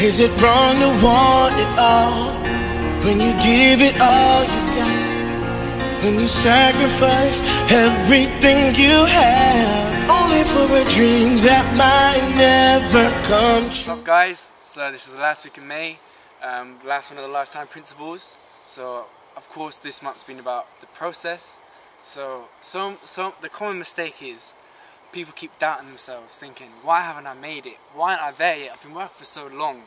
Is it wrong to want it all when you give it all you've got? When you sacrifice everything you have only for a dream that might never come true. What's up, guys? So this is the last week in May, last one of the lifetime principles. So of course this month's been about the process. So the common mistake is people keep doubting themselves, thinking, why haven't I made it? Why aren't I there yet? I've been working for so long.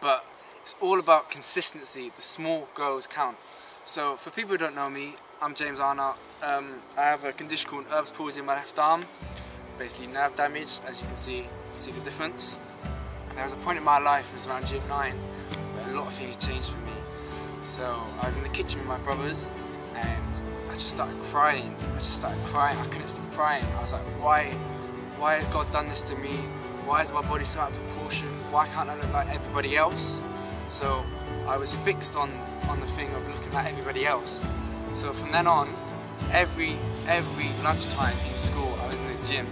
But it's all about consistency. The small goals count. So for people who don't know me, I'm James Arnott. I have a condition called Erb's palsy in my left arm, basically nerve damage. As you can see the difference. And there was a point in my life, it was around Gym 9, where a lot of things changed for me. So I was in the kitchen with my brothers, and I just started crying. I couldn't stop crying. I was like, why has God done this to me? Why is my body so out of proportion? Why can't I look like everybody else? So I was fixed on the thing of looking like everybody else. So from then on, every lunchtime in school, I was in the gym.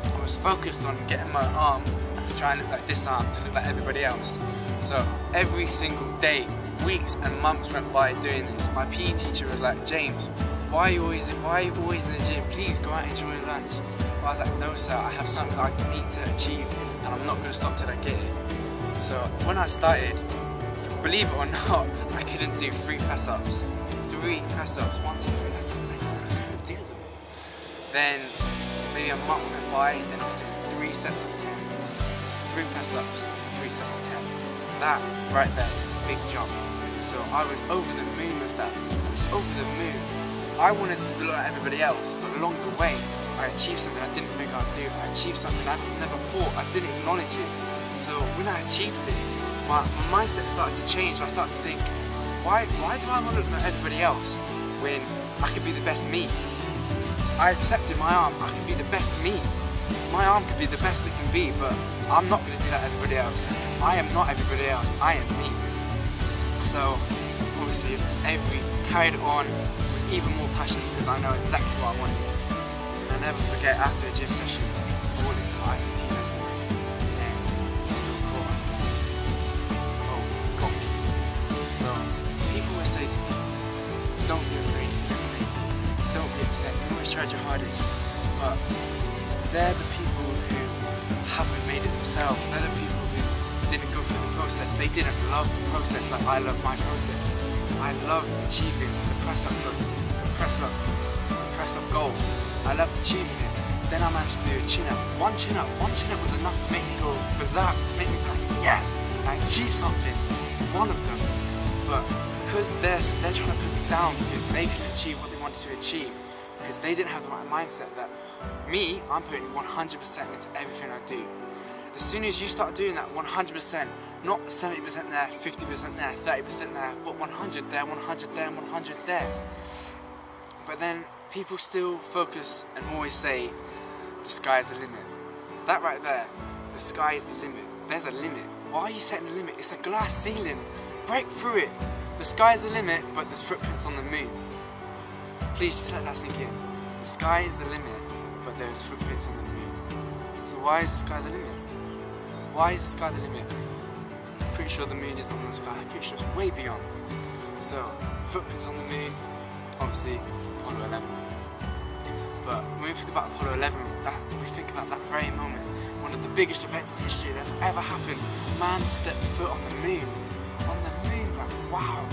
I was focused on getting my arm to try and look like this arm, to look like everybody else. So every single day, weeks and months went by doing this. My PE teacher was like, James, why are you always in the gym? Please go out and enjoy lunch. But I was like, no sir, I have something I need to achieve and I'm not going to stop till I get it. So when I started, believe it or not, I couldn't do 3 press-ups. 3 press-ups, 1, 2, 3, that's not many. I couldn't do them. Then maybe a month went by, then I was doing 3 sets of 10. 3 press-ups, 3 sets of 10. That right there was a big jump. So I was over the moon with that. I was over the moon. I wanted to look like everybody else, but along the way, I achieved something I didn't think I'd do. I achieved something I never thought, I didn't acknowledge it. So when I achieved it, my mindset started to change. I started to think, why do I want to look like everybody else when I could be the best me? I accepted my arm, I could be the best me. My arm could be the best it can be, but I'm not going to be like everybody else. I am not everybody else, I am me. So obviously carried on with even more passion because I know exactly what I wanted. And I never forget, after a gym session, I went into an ICT lesson and I saw a quote. The quote got me. So people will say to me, don't be afraid if you don't make it. Don't be upset, you always tried your hardest. But they're the people who haven't made it themselves. They're the people who didn't go through the process. They didn't love the process like I love my process. I loved achieving the press-up goal. I loved achieving it. Then I managed to do a chin-up. One chin-up was enough to make me go berserk, to make me be like, yes, I achieved something. One of them. But because they're trying to put me down because they couldn't achieve what they wanted to achieve, because they didn't have the right mindset that me, I'm putting 100% into everything I do. As soon as you start doing that 100%, not 70% there, 50% there, 30% there, but 100 there, 100 there, 100 there. But then people still focus and always say, the sky is the limit. That right there, the sky is the limit. There's a limit. Why are you setting a limit? It's a glass ceiling. Break through it. The sky is the limit, but there's footprints on the moon. Please just let that sink in. The sky is the limit, but there's footprints on the moon. So why is the sky the limit? Why is the sky the limit? I'm pretty sure the moon is on the sky. I'm pretty sure it's way beyond. So, footprints on the moon, obviously Apollo 11. But when we think about Apollo 11, we think about that very moment. One of the biggest events in history that's ever happened. Man stepped foot on the moon. On the moon, like wow.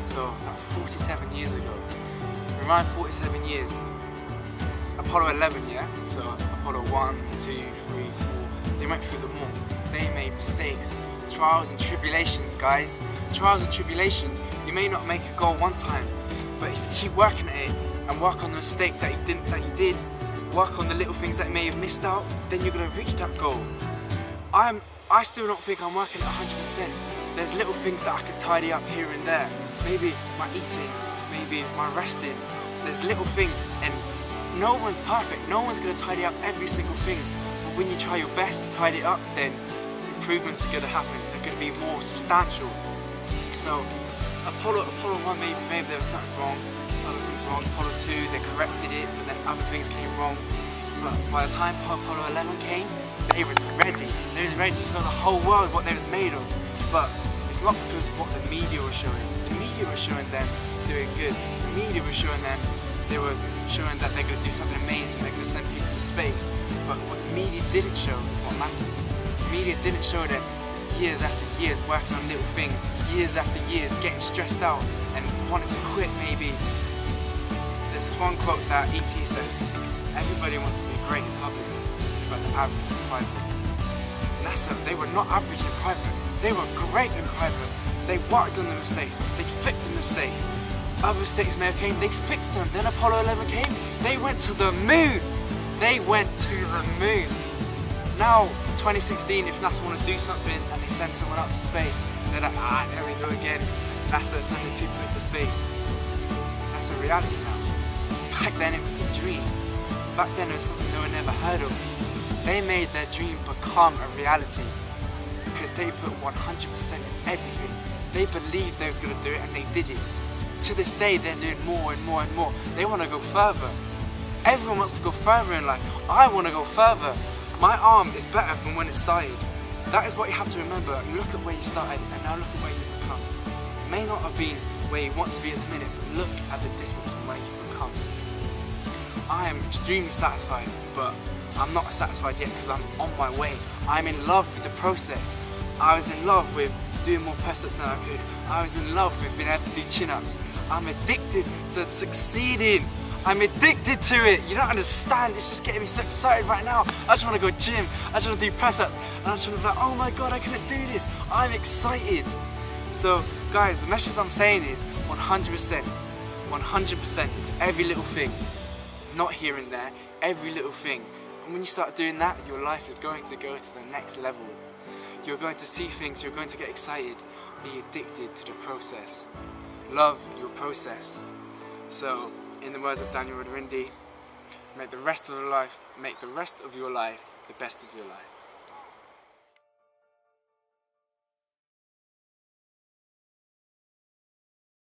So that's 47 years ago. Around 47 years. Apollo 11, yeah? So Apollo 1, 2, 3, 4. They went through them all. They made mistakes. Trials and tribulations, guys. Trials and tribulations. You may not make a goal one time, but if you keep working at it and work on the mistake that you did, work on the little things that you may have missed out, then you're gonna reach that goal. I still don't think I'm working at 100%. There's little things that I can tidy up here and there. Maybe my eating, maybe my resting. There's little things, and no one's perfect. No one's gonna tidy up every single thing. But when you try your best to tidy it up, then improvements are gonna happen. They're gonna be more substantial. So Apollo 1, maybe there was something wrong. Other things wrong. Apollo 2, they corrected it, but then other things came wrong. But by the time Apollo 11 came, they was ready. They was ready to show the whole world what they was made of. But it's not because what the media was showing. The media was showing them doing good. The media was showing them, they was showing that they're going to do something amazing, they're going to send people to space. But what the media didn't show is what matters. The media didn't show that years after years working on little things, years after years getting stressed out and wanting to quit maybe. There's this one quote that E.T. says, everybody wants to be great in public, but the average in private. NASA, they were not average in private, they were great in private. They worked on the mistakes, they fixed the mistakes. Other mistakes may have came, they fixed them. Then Apollo 11 came, they went to the moon. They went to the moon. Now, 2016, if NASA want to do something and they send someone up to space, they're like, there we go again. NASA sending people into space. That's a reality now. Back then it was a dream. Back then it was something they were never heard of. They made their dream become a reality because they put 100% in everything. They believed they was going to do it and they did it. To this day, they're doing more and more and more. They want to go further. Everyone wants to go further in life. I want to go further. My arm is better from when it started. That is what you have to remember. Look at where you started and now look at where you've become. It may not have been where you want to be at the minute, but look at the difference in where you've become. I am extremely satisfied, but I'm not satisfied yet because I'm on my way. I'm in love with the process. I was in love with doing more press-ups than I could. I was in love with being able to do chin-ups. I'm addicted to succeeding. I'm addicted to it. You don't understand. It's just getting me so excited right now. I just want to go gym. I just want to do press-ups. And I just want to be like, oh my God, I couldn't do this. I'm excited. So, guys, the message I'm saying is 100%. 100% into every little thing. Not here and there. Every little thing. And when you start doing that, your life is going to go to the next level. You're going to see things. You're going to get excited. Be addicted to the process. Love your process. So, in the words of Daniel Rodrindi, make the rest of your life the best of your life.